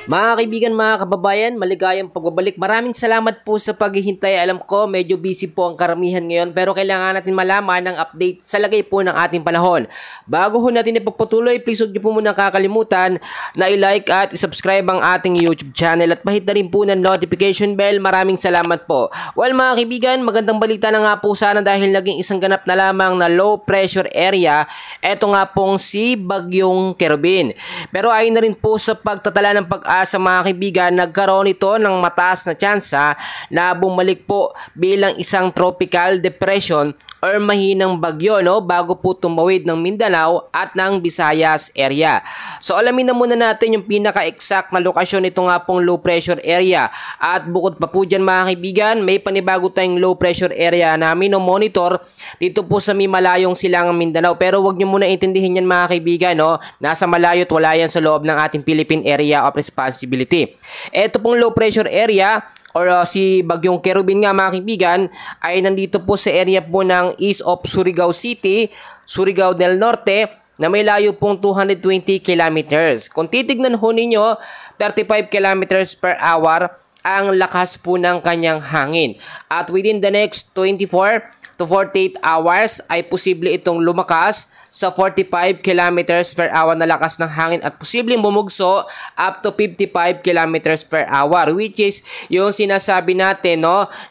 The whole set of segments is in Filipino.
Mga kaibigan, mga kababayan, maligayang pagbabalik. Maraming salamat po sa paghihintay. Alam ko, medyo busy po ang karamihan ngayon pero kailangan natin malaman ang update sa lagay po ng ating panahon. Bago ho natin ipagpatuloy, please huwag niyo po muna kakalimutan na i-like at i-subscribe ang ating YouTube channel at mahit na rin po ng notification bell. Maraming salamat po. Well mga kaibigan, magandang balita na nga po sana dahil naging isang ganap na lamang na low pressure area. Ito nga pong si Bagyong Kerubin. Pero ayon na rin po sa pagtatala ng pag-asa mga kaibigan, nagkaroon ito ng mataas na tsansa na bumalik po bilang isang tropical depression or mahinang bagyo bago po tumawid ng Mindanao at ng Visayas area. So alamin na muna natin yung pinaka-exact na lokasyon nito nga pong low pressure area. At bukod pa po dyan mga kaibigan, may panibago tayong low pressure area na monitor dito po sa may malayong silangang Mindanao. Pero wag nyo muna intindihin yan mga kaibigan, nasa malayo at wala yan sa loob ng ating Philippine Area of Responsibility. Ito pong low pressure area or si Bagyong Kerubin nga mga kaibigan ay nandito po sa area po ng east of Surigao City, Surigao del Norte na may layo pong 220 kilometers. Kung titignan ho ninyo, 35 kilometers per hour ang lakas po ng kanyang hangin. At within the next 24 to 48 hours ay posible itong lumakas sa 45 kilometers per hour na lakas ng hangin at posibleng bumugso up to 55 kilometers per hour, which is yung sinasabi natin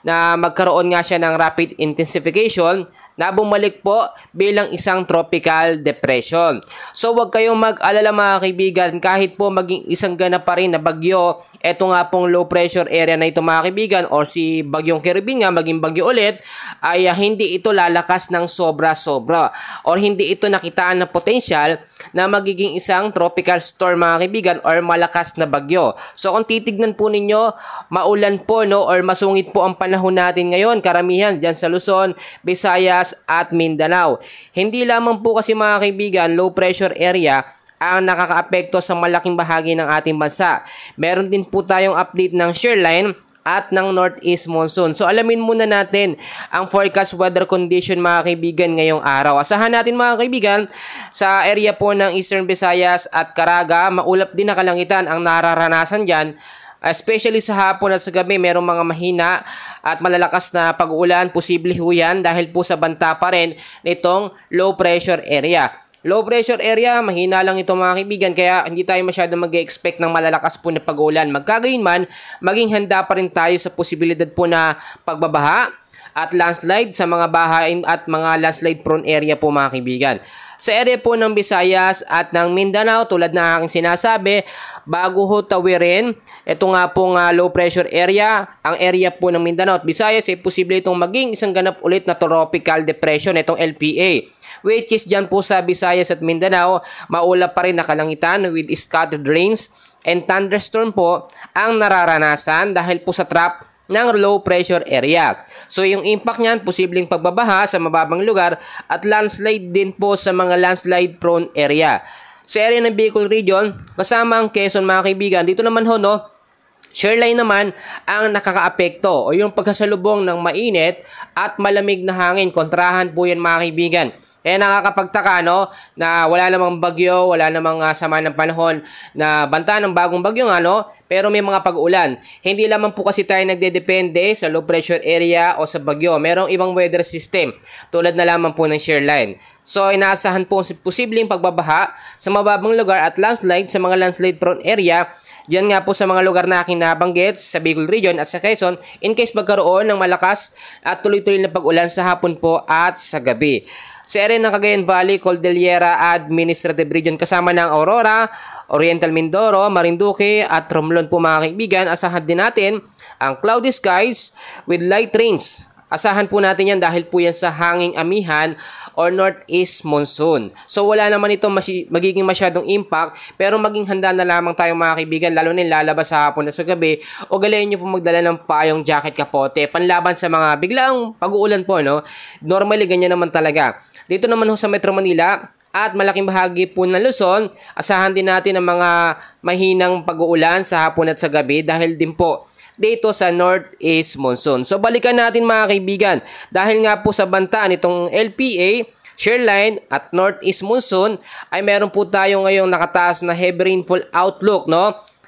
na magkaroon nga siya ng rapid intensification na bumalik po bilang isang tropical depression. So wag kayong mag-alala mga kaibigan, kahit po maging isang ganap pa rin na bagyo, eto nga pong low pressure area na ito mga kaibigan or si Bagyong Kerubin nga maging bagyo ulit, ay hindi ito lalakas ng sobra-sobra or hindi ito nakitaan ng potential na magiging isang tropical storm mga kaibigan or malakas na bagyo. So kung titignan po ninyo, maulan po or masungit po ang panahon natin ngayon, karamihan dyan sa Luzon, Visayas at Mindanao. Hindi lamang po kasi mga kaibigan, low pressure area ang nakakaapekto sa malaking bahagi ng ating bansa. Meron din po tayong update ng shear line at ng northeast monsoon. So alamin muna natin ang forecast weather condition mga kaibigan ngayong araw. Asahan natin mga kaibigan, sa area po ng Eastern Visayas at Caraga, maulap din na kalangitan ang nararanasan dyan. Especially sa hapon at sa gabi, merong mga mahina at malalakas na pag-uulan. Posible ho yan dahil po sa banta pa rin nitong low pressure area. Low pressure area, mahina lang ito mga kaibigan, kaya hindi tayo masyado mag-expect ng malalakas po na pag-uulan. Magkagayon man, maging handa pa rin tayo sa posibilidad po na pagbabaha at landslide sa mga bahay at mga landslide prone area po mga kaibigan. Sa area po ng Visayas at ng Mindanao, tulad na aking sinasabi, bago ho tawirin, ito nga pong low pressure area, ang area po ng Mindanao at Visayas ay posible itong maging isang ganap ulit na tropical depression, itong LPA. Which is dyan po sa Visayas at Mindanao, maulap pa rin na kalangitan with scattered rains and thunderstorm po ang nararanasan dahil po sa trap ng low pressure area. So yung impact niyan, posibleng pagbabaha sa mababang lugar at landslide din po sa mga landslide prone area. Sa area ng Bicol region, kasama ang Quezon mga kaibigan, dito naman ho shear line naman ang nakakaapekto o yung pagkasalubong ng mainit at malamig na hangin. Kontrahan po yan mga kaibigan. Kaya nakakapagtaka na wala namang bagyo, wala namang sama ng panahon na banta ng bagong bagyo pero may mga pag-ulan. Hindi lamang po kasi tayo nagdedepende sa low pressure area o sa bagyo. Merong ibang weather system tulad na lamang po ng shear line. So inaasahan po posibleng pagbabaha sa mababang lugar at landslide sa mga landslide prone area. Diyan nga po sa mga lugar na aking nabanggit sa Bicol region at sa Quezon in case magkaroon ng malakas at tuloy-tuloy na pag-ulan sa hapon po at sa gabi. Sa area ng Cagayan Valley, Cordillera Administrative Region kasama ng Aurora, Oriental Mindoro, Marinduque at Romblon po mga kaibigan, asahan din natin ang cloudy skies with light rains. Asahan po natin yan dahil po yan sa hanging amihan or northeast monsoon. So wala naman ito magiging masyadong impact pero maging handa na lamang tayo mga kaibigan lalo na lalabas sa hapon at sa gabi o galayin nyo po magdala ng payong jacket kapote panlaban sa mga biglang pag-uulan po Normally ganyan naman talaga. Dito naman sa Metro Manila at malaking bahagi po ng Luzon, asahan din natin ang mga mahinang pag-uulan sa hapon at sa gabi dahil din po dito sa northeast monsoon. So balikan natin mga kaibigan, dahil nga po sa banta nitong LPA, shear line at northeast monsoon ay meron po tayo ngayong nakataas na heavy rainfall outlook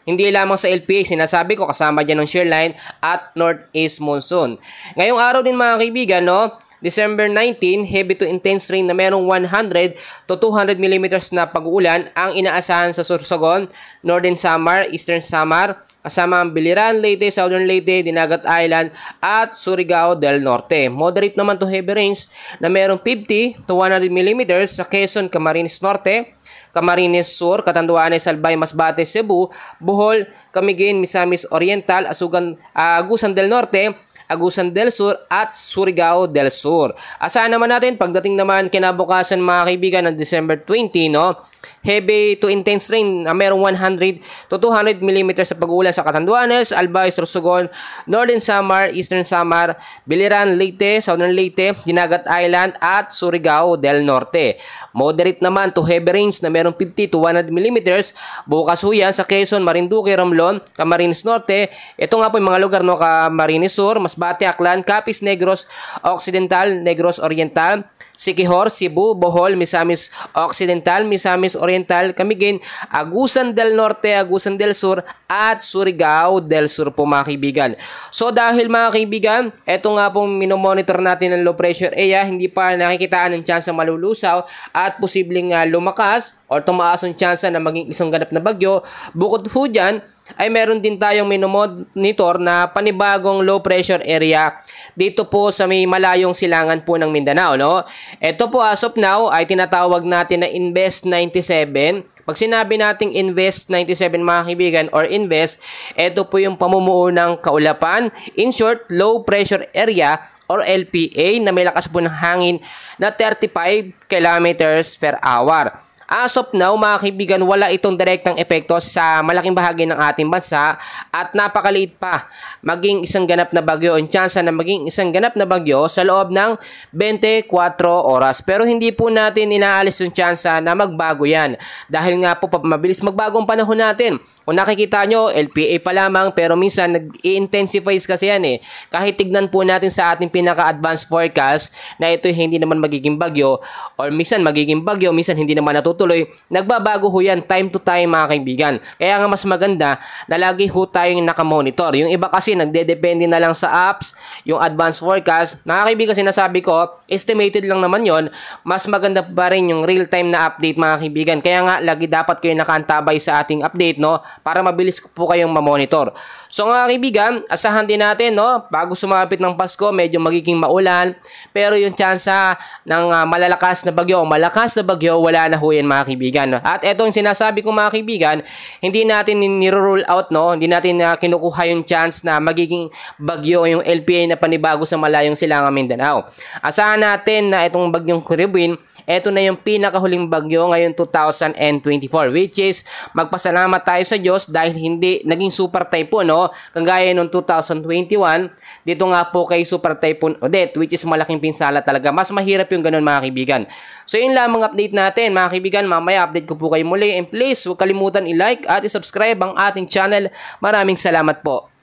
Hindi lamang sa LPA, sinasabi ko kasama dyan ng shear line at northeast monsoon. Ngayong araw din mga kaibigan, no, December 19, heavy to intense rain na merong 100 to 200 millimeters na pag-uulan ang inaasahan sa Sorsogon, Northern Samar, Eastern Samar, kasama ang Biliran, Leyte, Southern Leyte, Dinagat Island at Surigao del Norte. Moderate naman to heavy rains na merong 50 to 100 millimeters sa Quezon, Camarines Norte, Camarines Sur, Catanduanes, Albay, Masbate, Cebu, Bohol, Camiguin, Misamis Oriental, Agusan del Norte, Agusan del Sur at Surigao del Sur. Asahan naman natin pagdating naman kinabukasan mga kaibigan ng December 20, no? Heavy to intense rain na merong 100 to 200 mm sa pag-uulan sa Catanduanes, Albay, Sorsogon, Northern Samar, Eastern Samar, Biliran, Leyte, Southern Leyte, Dinagat Island at Surigao del Norte. Moderate naman to heavy rains na merong 50 to 100 mm bukas ho yan sa Quezon, Marinduque, Romblon, Camarines Norte. Ito nga po yung mga lugar, no, Camarines Sur, Masbate, Aklan, Capiz, Negros Occidental, Negros Oriental, Siquijor, Cebu, Bohol, Misamis Occidental, Misamis Oriental, Camiguin, Agusan del Norte, Agusan del Sur at Surigao del Sur po mga kaibigan. So dahil mga kaibigan, eto nga pong minomonitor natin ng low pressure area, hindi pa nakikitaan ng chance na malulusaw at posibleng lumakas or tumaas ang chance na maging isang ganap na bagyo. Bukod po dyan, ay meron din tayong minomonitor na panibagong low pressure area dito po sa may malayong silangan po ng Mindanao, no? Ito po as of now ay tinatawag natin na Invest 97. Pag sinabi nating Invest 97 mga kaibigan or Invest, ito po yung pamumuo ng kaulapan. In short, low pressure area or LPA na may lakas po ng hangin na 35 kilometers per hour. As of now, mga kaibigan, wala itong direktang epekto sa malaking bahagi ng ating bansa at napakaliit pa maging isang ganap na bagyo o chance na maging isang ganap na bagyo sa loob ng 24 oras. Pero hindi po natin inaalis yung chance na magbago yan dahil nga po mabilis magbago ang panahon natin. Kung nakikita nyo, LPA pa lamang pero minsan nag-i-intensifies kasi yan eh. Kahit tignan po natin sa ating pinaka-advanced forecast na ito hindi naman magiging bagyo or minsan magiging bagyo, minsan hindi naman natutuloy, nagbabago ho yan time to time mga kaibigan. Kaya nga mas maganda na lagi ho tayong nakamonitor. Yung iba kasi nagdedepende na lang sa apps, yung advanced forecast. Mga kaibigan, sinasabi ko, estimated lang naman yon. Mas maganda pa rin yung real-time na update mga kaibigan. Kaya nga lagi dapat kayo nakaantabay sa ating update, no? Para mabilis po kayong mamonitor. So mga kaibigan, asahan din natin, no? Bago sumapit ng Pasko, medyo magiging maulan. Pero yung tsansa ng malalakas na bagyo o malakas na bagyo, wala na ho yan mga kaibigan. At eto yung sinasabi ko mga kaibigan, hindi natin niro-rule out, no? Hindi natin kinukuha yung chance na magiging bagyo yung LPA na panibago sa malayong silangang Mindanao. Asahan natin na itong bagyong Kiribin, eto na yung pinakahuling bagyo ngayon 2024, which is magpasalamat tayo sa Diyos dahil hindi naging super typhoon, no? Kagaya noong 2021, dito nga po kay super typhoon Odette, which is malaking pinsala talaga. Mas mahirap yung ganun mga kaibigan. So yun lang mga update natin mga kaibigan. Mamaya update ko po kayo muli. And please huwag kalimutan i-like at i-subscribe ang ating channel. Maraming salamat po.